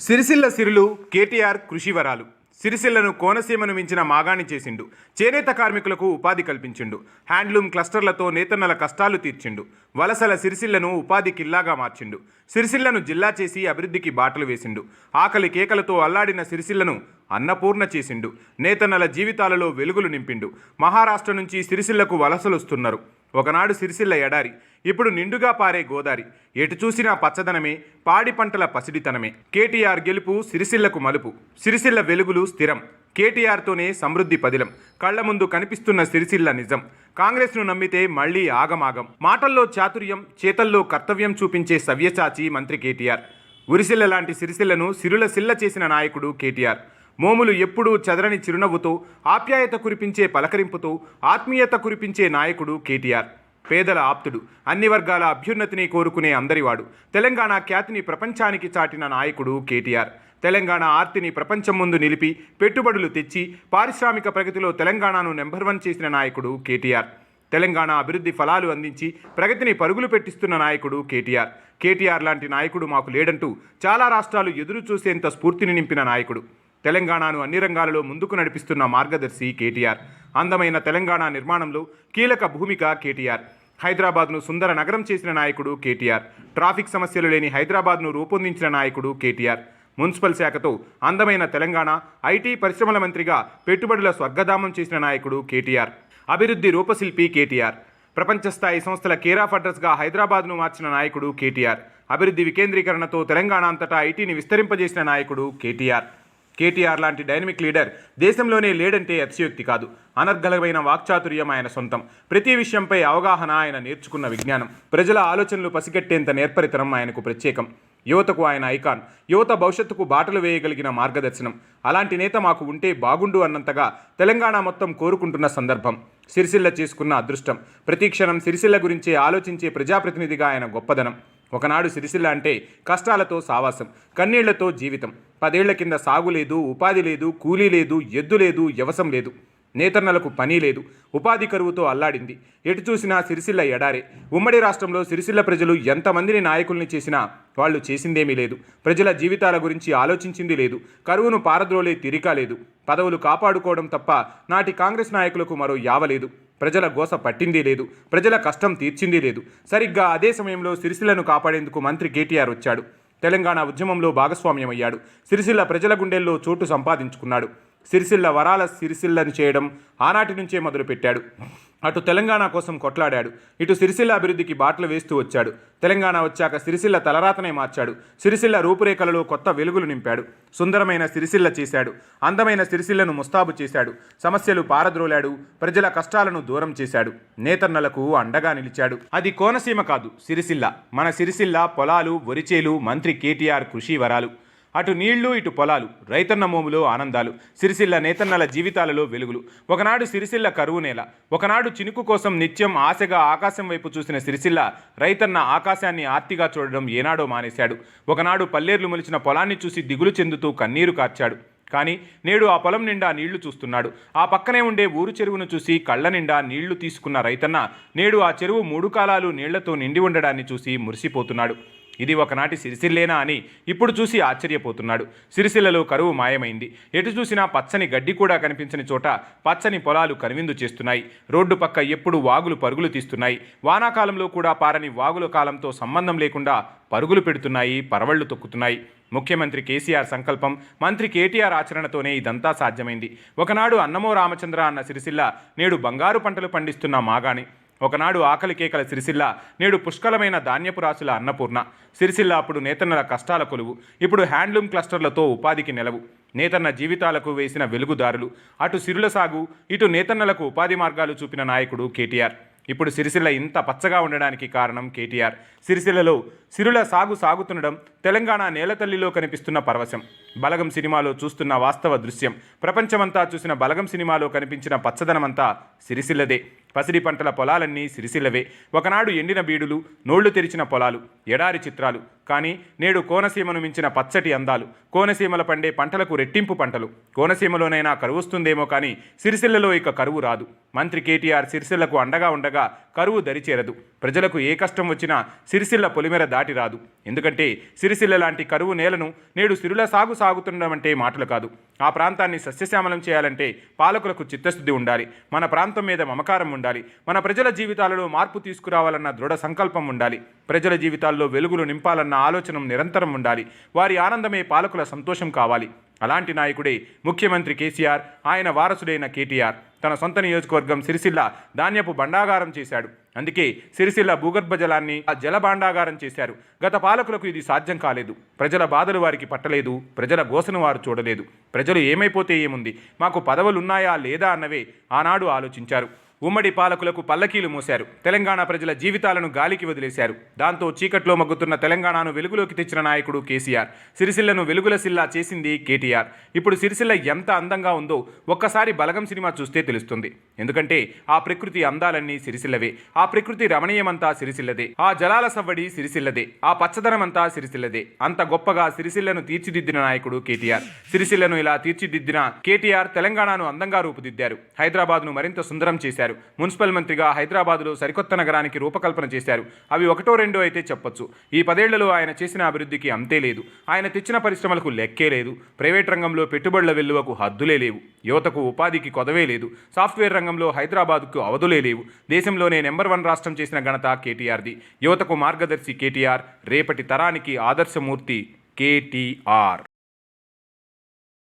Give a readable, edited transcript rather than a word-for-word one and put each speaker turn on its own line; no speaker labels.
సిరిసిల్ల సిరులు కేటీఆర్ కృషివరాలు. సిరిసిల్లను కోనసీమను మించిన మాగాణి చేసిండు. చేనేత కార్మికులకు ఉపాధి కల్పించిండు. హ్యాండ్లూమ్ క్లస్టర్లతో నేతన్నల కష్టాలు తీర్చిండు. వలసల సిరిసిల్లను ఉపాధి కిల్లాగా మార్చిండు. సిరిసిల్లను జిల్లా చేసి అభివృద్ధికి బాటలు వేసిండు. ఆకలి కేకలతో అల్లాడిన సిరిసిల్లను అన్నపూర్ణ చేసిండు. నేతన్నల జీవితాలలో వెలుగులు నింపిండు. మహారాష్ట్ర నుంచి సిరిసిల్లకు వలసలొస్తున్నారు. ఒకనాడు సిరిసిల్ల ఎడారి, ఇప్పుడు నిండుగా పారే గోదారి. ఎటు చూసినా పచ్చదనమే, పాడి పంటల పసిడితనమే. కేటీఆర్ గెలుపు సిరిసిల్లకు మలుపు. సిరిసిల్ల వెలుగులు స్థిరం. కేటీఆర్తోనే సమృద్ధి పదిలం. కళ్ల ముందు కనిపిస్తున్న సిరిసిల్ల నిజం. కాంగ్రెస్ను నమ్మితే మళ్లీ ఆగమాగం. మాటల్లో చాతుర్యం, చేతల్లో కర్తవ్యం చూపించే సవ్యసాచి మంత్రి కేటీఆర్. ఉరిసిల్ల లాంటి సిరిసిల్లను సిరుల సిల్ల చేసిన నాయకుడు కేటీఆర్. మోములు ఎప్పుడూ చెదరని చిరునవ్వుతో, ఆప్యాయత కురిపించే పలకరింపుతో, ఆత్మీయత కురిపించే నాయకుడు కేటీఆర్. పేదల ఆప్తుడు, అన్ని వర్గాల అభ్యున్నతిని కోరుకునే అందరివాడు. తెలంగాణ ఖ్యాతిని ప్రపంచానికి చాటిన నాయకుడు కేటీఆర్. తెలంగాణ ఆర్తిని ప్రపంచం ముందు నిలిపి పెట్టుబడులు తెచ్చి పారిశ్రామిక ప్రగతిలో తెలంగాణను నెంబర్ 1 చేసిన నాయకుడు కేటీఆర్. తెలంగాణ అభివృద్ధి ఫలాలు అందించి ప్రగతిని పరుగులు పెట్టిస్తున్న నాయకుడు కేటీఆర్. కేటీఆర్ లాంటి నాయకుడు మాకు లేడంటూ చాలా రాష్ట్రాలు ఎదురు చూసేంత స్ఫూర్తిని నింపిన నాయకుడు. తెలంగాణను అన్ని రంగాలలో ముందుకు నడిపిస్తున్న మార్గదర్శి కేటీఆర్. అందమైన తెలంగాణ నిర్మాణంలో కీలక భూమిక కేటీఆర్. హైదరాబాద్ను సుందర నగరం చేసిన నాయకుడు కేటీఆర్. ట్రాఫిక్ సమస్యలు లేని హైదరాబాద్ను రూపొందించిన నాయకుడు కేటీఆర్. మున్సిపల్ శాఖతో అందమైన తెలంగాణ, ఐటీ పరిశ్రమల మంత్రిగా పెట్టుబడుల స్వర్గధామం చేసిన నాయకుడు కేటీఆర్. అభివృద్ధి రూపశిల్పి కేటీఆర్. ప్రపంచ స్థాయి సంస్థల కేర్ ఆఫ్ అడ్రస్గా హైదరాబాద్ను మార్చిన నాయకుడు కేటీఆర్. అభివృద్ధి వికేంద్రీకరణతో తెలంగాణ అంతటా ఐటీని విస్తరింపజేసిన నాయకుడు కేటీఆర్. కేటీఆర్ లాంటి డైనమిక్ లీడర్ దేశంలోనే లేడంటే అతిశయోక్తి కాదు. అనర్గళమైన వాక్చాతుర్యం ఆయన సొంతం. ప్రతి విషయంపై అవగాహన ఆయన నేర్చుకున్న విజ్ఞానం. ప్రజల ఆలోచనలు పసిగట్టేంత నేర్పరితనం ఆయనకు ప్రత్యేకం. యువతకు ఆయన ఐకాన్. యువత భవిష్యత్తుకు బాటలు వేయగలిగిన మార్గదర్శనం. అలాంటి నేత మాకు ఉంటే బాగుండు అన్నంతగా తెలంగాణ మొత్తం కోరుకుంటున్న సందర్భం. సిరిసిల్ల చేసుకున్న అదృష్టం. ప్రతి క్షణం సిరిసిల్ల గురించే ఆలోచించే ప్రజాప్రతినిధిగా ఆయన గొప్పదనం. ఒకనాడు సిరిసిల్ల అంటే కష్టాలతో సావాసం, కన్నీళ్లతో జీవితం. 10 ఏళ్ల కింద సాగు లేదు, ఉపాధి లేదు, కూలీ లేదు, ఎద్దు లేదు, వ్యవసం లేదు. నేతన్నలకు పని లేదు. ఉపాధి కరువుతో అల్లాడింది. ఎటు చూసినా సిరిసిల్ల ఎడారే. ఉమ్మడి రాష్ట్రంలో సిరిసిల్ల ప్రజలు ఎంతమందిని నాయకుల్ని చేసినా వాళ్ళు చేసిందేమీ లేదు. ప్రజల జీవితాల గురించి ఆలోచించింది లేదు. కరువును పారద్రోలే తీరిక లేదు. పదవులు కాపాడుకోవడం తప్ప నాటి కాంగ్రెస్ నాయకులకు మరో యావలేదు. ప్రజల గోస పట్టిందీ లేదు. ప్రజల కష్టం తీర్చిందీ లేదు. సరిగ్గా అదే సమయంలో సిరిసిల్లను కాపాడేందుకు మంత్రి కేటీఆర్ వచ్చాడు. తెలంగాణ ఉద్యమంలో భాగస్వామ్యమయ్యాడు. సిరిసిల్ల ప్రజల గుండెల్లో చోటు సంపాదించుకున్నాడు. సిరిసిల్ల వరాల సిరిసిల్లని చేయడం ఆనాటి నుంచే మొదలుపెట్టాడు. అటు తెలంగాణ కోసం కొట్లాడాడు, ఇటు సిరిసిల్ల అభివృద్ధికి బాటలు వేస్తూ వచ్చాడు. తెలంగాణ వచ్చాక సిరిసిల్ల తలరాతనే మార్చాడు. సిరిసిల్ల రూపురేఖలలో కొత్త వెలుగులు నింపాడు. సుందరమైన సిరిసిల్ల చేశాడు. అందమైన సిరిసిల్లను ముస్తాబు చేశాడు. సమస్యలు పారద్రోలాడు. ప్రజల కష్టాలను దూరం చేశాడు. నేతన్నలకు అండగా నిలిచాడు. అది కోనసీమ కాదు, సిరిసిల్ల. మన సిరిసిల్ల పొలాలు, వరిచేలు, మంత్రి కేటీఆర్ కృషి వరాలు. అటు నీళ్లు, ఇటు పొలాలు, రైతన్న మోములో ఆనందాలు. సిరిసిల్ల నేతన్నల జీవితాలలో వెలుగులు. ఒకనాడు సిరిసిల్ల కరువు నేల. ఒకనాడు చినుకు కోసం నిత్యం ఆశగా ఆకాశం వైపు చూసిన సిరిసిల్ల రైతన్న ఆకాశాన్ని ఆర్తిగా చూడడం ఏనాడో మానేశాడు. ఒకనాడు పల్లేర్లు మొలిచిన పొలాన్ని చూసి దిగులు చెందుతూ కన్నీరు కార్చాడు. కానీ నేడు ఆ పొలం నిండా నీళ్లు చూస్తున్నాడు. ఆ పక్కనే ఉండే ఊరు చెరువును చూసి కళ్ళ నిండా నీళ్లు తీసుకున్న రైతన్న నేడు ఆ చెరువు 3 కాలాలు నీళ్లతో నిండి ఉండడాన్ని చూసి మురిసిపోతున్నాడు. ఇది ఒకనాటి సిరిసిల్లేనా అని ఇప్పుడు చూసి ఆశ్చర్యపోతున్నాడు. సిరిసిల్లలో కరువు మాయమైంది. ఎటు చూసినా పచ్చని గడ్డి కూడా కనిపించని చోట పచ్చని పొలాలు కనువిందు చేస్తున్నాయి. రోడ్డు పక్క ఎప్పుడు వాగులు పరుగులు తీస్తున్నాయి. వానాకాలంలో కూడా పారని వాగుల కాలంతో సంబంధం లేకుండా పరుగులు పెడుతున్నాయి, పరవళ్లు తొక్కుతున్నాయి. ముఖ్యమంత్రి కేసీఆర్ సంకల్పం, మంత్రి కేటీఆర్ ఆచరణతోనే ఇదంతా సాధ్యమైంది. ఒకనాడు అన్నమో రామచంద్ర అన్న సిరిసిల్ల నేడు బంగారు పంటలు పండిస్తున్న మాగాణి. ఒకనాడు ఆకలి కేకల సిరిసిల్ల నేడు పుష్కలమైన ధాన్యపు రాసుల అన్నపూర్ణ. సిరిసిల్ల అప్పుడు నేతన్నల కష్టాల కొలువు. ఇప్పుడు హ్యాండ్లూమ్ క్లస్టర్లతో ఉపాధికి నెలవు. నేతన్న జీవితాలకు వేసిన వెలుగుదారులు. అటు సిరుల సాగు, ఇటు నేతన్నలకు ఉపాధి మార్గాలు చూపిన నాయకుడు కేటీఆర్. ఇప్పుడు సిరిసిల్ల ఇంత పచ్చగా ఉండడానికి కారణం కేటీఆర్. సిరిసిల్లలో సిరుల సాగు సాగుతుండడం తెలంగాణ నేలతల్లిలో కనిపిస్తున్న పరవశం. బలగం సినిమాలో చూస్తున్న వాస్తవ దృశ్యం. ప్రపంచమంతా చూసిన బలగం సినిమాలో కనిపించిన పచ్చదనమంతా సిరిసిల్లదే. పసిడి పంటల పొలాలన్నీ సిరిసిల్లవే. ఒకనాడు ఎండిన బీడులు, నోళ్లు తెరిచిన పొలాలు, ఎడారి చిత్రాలు. కానీ నేడు కోనసీమను మించిన పచ్చటి అందాలు. కోనసీమల పండే పంటలకు రెట్టింపు పంటలు. కోనసీమలోనైనా కరువు వస్తుందేమో కానీ సిరిసిల్లలో ఇక కరువు రాదు. మంత్రి కేటీఆర్ సిరిసిల్లకు అండగా ఉండగా కరువు దరిచేరదు. ప్రజలకు ఏ కష్టం వచ్చినా సిరిసిల్ల పొలిమేర దాటి దాటి రాదు. ఎందుకంటే సిరిసిల్ల లాంటి కరువు నేలను నేడు సిరుల సాగు సాగుతుండడం అంటే మాటలు కాదు. ఆ ప్రాంతాన్ని సస్యశ్యామలం చేయాలంటే పాలకులకు చిత్తశుద్ధి ఉండాలి. మన ప్రాంతం మీద మమకారం ఉండాలి. మన ప్రజల జీవితాలలో మార్పు తీసుకురావాలన్న దృఢ సంకల్పం ఉండాలి. ప్రజల జీవితాల్లో వెలుగులు నింపాలన్న ఆలోచన నిరంతరం ఉండాలి. వారి ఆనందమే పాలకుల సంతోషం కావాలి. అలాంటి నాయకుడే ముఖ్యమంత్రి కేసీఆర్. ఆయన వారసుడైన కేటీఆర్ తన సొంత నియోజకవర్గం సిరిసిల్ల ధాన్యపు భండాగారం చేశాడు. అందుకే సిరిసిల్ల భూగర్భ జలాన్ని ఆ జల భాండాగారం చేశారు. గత పాలకులకు ఇది సాధ్యం కాలేదు. ప్రజల బాధలు వారికి పట్టలేదు. ప్రజల గోసను వారు చూడలేదు. ప్రజలు ఏమైపోతే ఏముంది, మాకు పదవులున్నాయా లేదా అన్నవే ఆనాడు ఆలోచించారు. ఉమ్మడి పాలకులకు పల్లకీలు మోశారు. తెలంగాణ ప్రజల జీవితాలను గాలికి వదిలేశారు. దాంతో చీకట్లో మగ్గుతున్న తెలంగాణను వెలుగులోకి తెచ్చిన నాయకుడు కేసీఆర్. సిరిసిల్లను వెలుగుల సిల్లా చేసింది కేటీఆర్. ఇప్పుడు సిరిసిల్ల ఎంత అందంగా ఉందో ఒక్కసారి బలగం సినిమా చూస్తే తెలుస్తుంది. ఎందుకంటే ఆ ప్రకృతి అందాలన్నీ సిరిసిల్లవే. ఆ ప్రకృతి రమణీయమంతా సిరిసిల్లదే. ఆ జలాల సవ్వడి సిరిసిల్లదే. ఆ పచ్చదనమంతా సిరిసిల్లదే. అంత గొప్పగా సిరిసిల్లను తీర్చిదిద్దిన నాయకుడు కేటీఆర్. సిరిసిల్లను ఇలా తీర్చిదిద్దిన కేటీఆర్ తెలంగాణను అందంగా రూపుదిద్దారు. హైదరాబాద్ను మరింత సుందరం చేశారు. మున్సిపల్ మంత్రిగా హైదరాబాద్లో సరికొత్త నగరానికి రూపకల్పన చేశారు. అవి ఒకటో రెండో అయితే చెప్పొచ్చు. ఈ 10 ఏళ్లలో ఆయన చేసిన అభివృద్ధికి అంతే లేదు. ఆయన తెచ్చిన పరిశ్రమలకు లెక్కే లేదు. ప్రైవేట్ రంగంలో పెట్టుబడుల వెల్లువకు హద్దులే లేవు. యువతకు ఉపాధికి కొదవే లేదు. సాఫ్ట్వేర్ రంగంలో హైదరాబాద్కు అవధులే లేవు. దేశంలోనే నెంబర్ 1 రాష్ట్రం చేసిన ఘనత కేటీఆర్ది. యువతకు మార్గదర్శి కేటీఆర్. రేపటి తరానికి ఆదర్శమూర్తి కేటీఆర్.